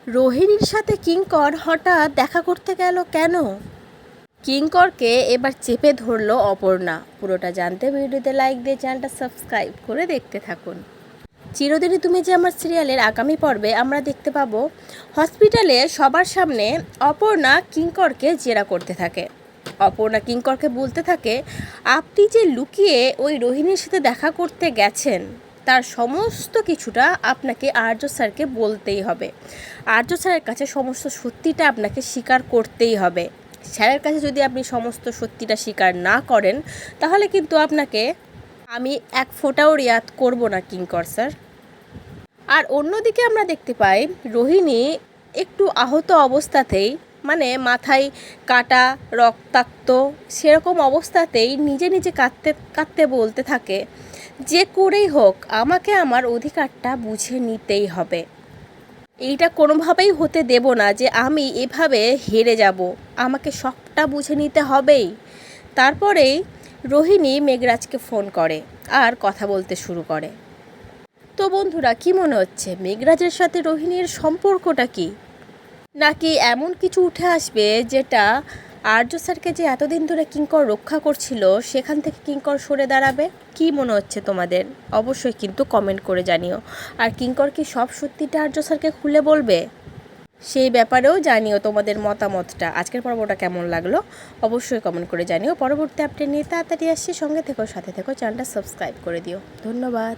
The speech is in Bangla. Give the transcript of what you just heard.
রোহিণীর সাথে কিঙ্কর হঠাৎ দেখা করতে গেল কেন? কিঙ্করকে এবার চেপে ধরলো অপর্ণা। পুরোটা জানতে ভিডিওতে লাইক দিয়ে চ্যানেলটা সাবস্ক্রাইব করে দেখতে থাকুন। চিরদিনই তুমি যে আমার সিরিয়ালের আগামী পর্বে আমরা দেখতে পাবো হসপিটালে সবার সামনে অপর্ণা কিঙ্করকে জেরা করতে থাকে। অপর্ণা কিঙ্করকে বলতে থাকে, আপনি যে লুকিয়ে ওই রোহিণীর সাথে দেখা করতে গেছেন তার সমস্ত কিছুটা আপনাকে আর্য স্যারকে বলতেই হবে। আর্য স্যারের কাছে সমস্ত সত্যিটা আপনাকে স্বীকার করতেই হবে। স্যারের কাছে যদি আপনি সমস্ত সত্যিটা স্বীকার না করেন তাহলে কিন্তু আপনাকে আমি এক ফোঁটাও রিয়াত করব না কিঙ্কর স্যার। আর অন্যদিকে আমরা দেখতে পাই রোহিণী একটু আহত অবস্থাতেই, মানে মাথায় কাটা, রক্তাক্ত, সেরকম অবস্থাতেই নিজে নিজে কাঁদতে কাঁদতে বলতে থাকে, যে করেই হোক আমাকে আমার অধিকারটা বুঝে নিতেই হবে। এইটা কোনোভাবেই হতে দেব না যে আমি এভাবে হেরে যাব, আমাকে সবটা বুঝে নিতে হবেই। তারপরেই রোহিণী মেঘরাজকে ফোন করে আর কথা বলতে শুরু করে। তো বন্ধুরা, কি মনে হচ্ছে মেঘরাজের সাথে রোহিণীর সম্পর্কটা কি? নাকি এমন কিছু উঠে আসবে যেটা আর্য স্যারকে যে এতদিন ধরে কিঙ্কর রক্ষা করছিল সেখান থেকে কিঙ্কর সরে দাঁড়াবে? কি মনে হচ্ছে তোমাদের? অবশ্যই কিন্তু কমেন্ট করে জানিও। আর কিঙ্কর কি সব সত্যিটা আর্য স্যারকে খুলে বলবে? সেই ব্যাপারেও জানিও তোমাদের মতামতটা। আজকের পর্বটা কেমন লাগলো অবশ্যই কমেন্ট করে জানিও। পরবর্তী আপডেট নিয়ে তাড়াতাড়ি আসছি, সঙ্গে থেকো, সাথে থেকো, চ্যানেলটা সাবস্ক্রাইব করে দিও। ধন্যবাদ।